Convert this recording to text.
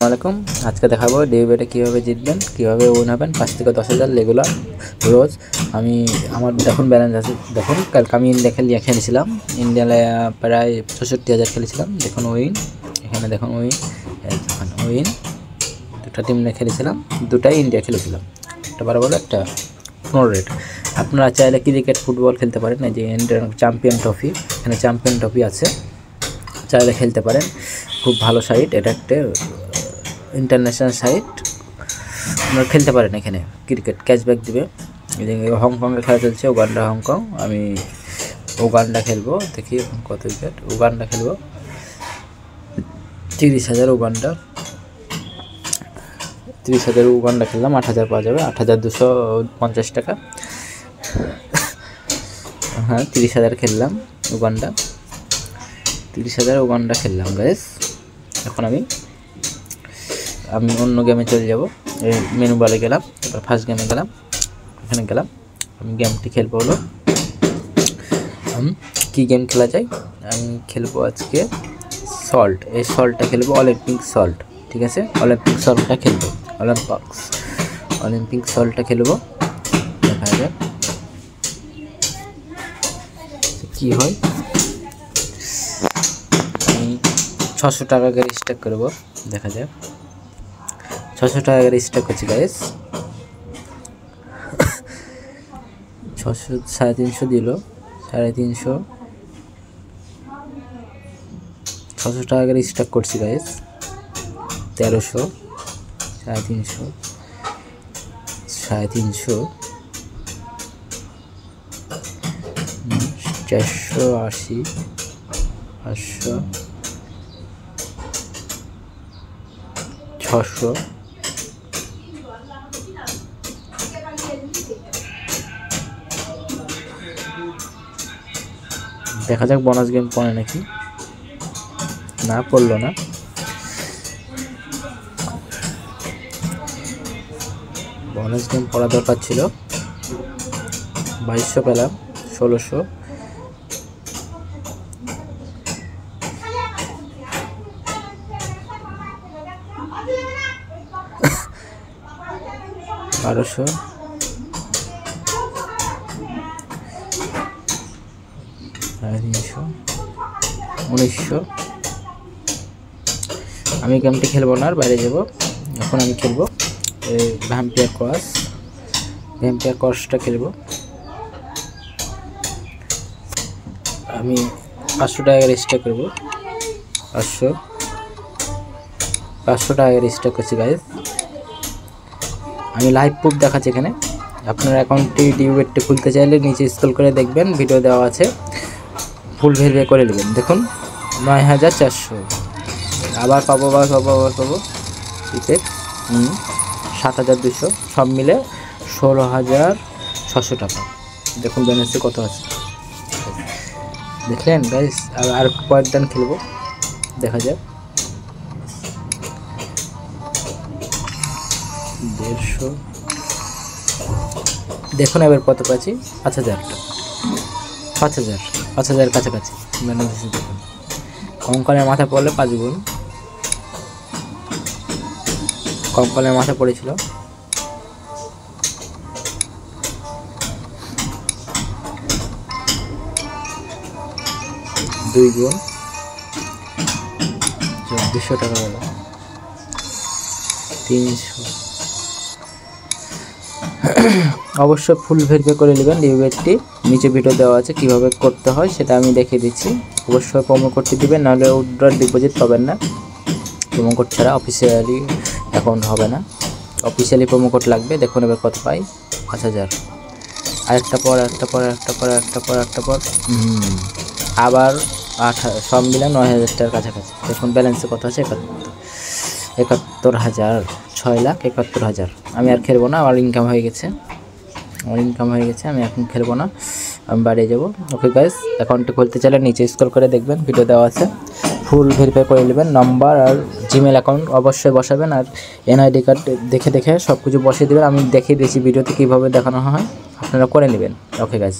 আসসালামাইকুম। আজকে দেখাবো ডিউবেটে কীভাবে জিতবেন, কীভাবে উইন হবেন 5 থেকে 10,000 রেগুলার রোজ। আমার দেখুন ব্যালেন্স আছে, দেখুন কালকে আমি ইন্ডিয়া খেলেছিলাম, ইন্ডিয়া প্রায় 64,000 খেলেছিলাম। দেখুন উইন, এখানে দেখুন উইন, এখানে উইন। দুটা টিম নিয়ে খেলেছিলাম, দুটাই ইন্ডিয়া খেলেছিলাম, একটা 12 বলে একটা 15 রেট। আপনারা চাইলে ক্রিকেট ফুটবল খেলতে পারেন, এই যে ইন্ডিয়ান চ্যাম্পিয়ন ট্রফি, এখানে চ্যাম্পিয়ন ট্রফি আছে, চাইলে খেলতে পারেন। খুব ভালো সাইট, এটা একটা ইন্টারন্যাশনাল সাইট, আপনারা খেলতে পারেন। এখানে ক্রিকেট ক্যাশব্যাক দিবে। হংকংয়ের খেলা চলছে, উগান্ডা হংকং। আমি উগান্ডা খেলবো, দেখি এখন কত উইকেট। উগান্ডা খেলবো, 30,000 উগান্ডা, 30,000 উগান্ডা খেললাম, 8,000 পাওয়া যাবে, 8,250 টাকা। হ্যাঁ, 30,000 খেললাম উগান্ডা, 30,000 উগান্ডা খেললাম গাইস। এখন আমি অন্য গেমে চলে যাব। এই মেনু বারে গেলাম, এবার ফার্স্ট গেমে গেলাম, এখানে গেলাম। আমি গেমটি খেলবো হলো, কী গেম খেলা যায়, আমি খেলবো আজকে সল্ট। এই সল্টটা খেলবো, অলিম্পিক সল্ট, ঠিক আছে? অলিম্পিক সল্টটা খেলবো, অলিম্পিক সল্টটা খেলবো। দেখা যাক কী হয়। আমি 600 টাকা করে স্টাক করবো, দেখা যাক। 600 টাকা করে স্টাক করছি গাইস। 600, 350 দিল, 350, 600 টাকা করে স্টাক করছি গাইস। 1300, 350, 350, 480, 500, 600, দেখা যাক বোনাস গেম পড়ে নাকি না, পড়লো না। বোনাস গেম পড়া দরকার ছিল। 2200 পেলাম, 1600, 1200, 350, 1900। আমি গেমটি খেলবো না, আর বাইরে যাব। এখন আমি খেলবো এই ভ্যাম্পিয়ার ক্রসটা খেলবো। আমি 500 টাকা রেজিস্টার করবো, 500 টাকা রেজিস্টার করছি গাইস। আমি লাইভ প্রুফ দেখাচ্ছি এখানে। আপনার অ্যাকাউন্টটি ডিউবেটটি খুলতে চাইলে নিচে স্ক্রল করে দেখবেন, ভিডিও দেওয়া আছে, ফুল ভেরিফাই করে নেবেন। দেখুন 9,400, আবার পাবো ক্রিকেট 7,200, সব মিলে 16,600 টাকা। দেখুন ব্যালেন্সে কত আছে, দেখলেন গাইস? আর কয়েকদিন খেলবো, দেখা যাক। 150, দেখুন এবার কত পাচ্ছি, 5,000 কাছাকাছি ব্যালেন্স। দেখুন কঙ্কালের মাথা পড়লে 5 গুণ, কঙ্কালের মাথা পড়েছিল। দুই গুণ, 200 টাকা গেল, 300। অবশ্যই ফুল ভেরিফাই করে নেবেন ডিউবেটটি। নিচে ভিডিও দেওয়া আছে কিভাবে করতে হয়, সেটা আমি দেখিয়ে দিচ্ছি। অবশ্যই প্রোমো কোডটি দিবেন, নাহলে উইথড্রল ডিপোজিট পাবেন না। প্রোমো কোড ছাড়া অফিসিয়ালি অ্যাকাউন্ট হবে না, অফিসিয়ালি প্রোমো কোড লাগবে। দেখুন এবার কত পাই, 5,000। আরেকটা পর আবার 8, সব মিলে 9,000 টাকার কাছাকাছি। দেখুন ব্যালেন্সে কত আছে, 71,000, 6,71,000। আমি আর খেলবো না, আমার ইনকাম হয়ে গেছে, আমি এখন খেলবো না, আমি বাড়ি যাবো। ওকে গাইস, অ্যাকাউন্টটি খুলতে চাইলে নিচে স্ক্রল করে দেখবেন, ভিডিও দেওয়া আছে, ফুল ভেরিফাই করে নেবেন। নাম্বার আর জিমেল অ্যাকাউন্ট অবশ্যই বসাবেন, আর এনআইডি কার্ড দেখে সব কিছু বসিয়ে দেবেন। আমি দেখিয়ে দিয়েছি ভিডিওতে কীভাবে দেখানো হয়, আপনারা করে নেবেন। Okay guys.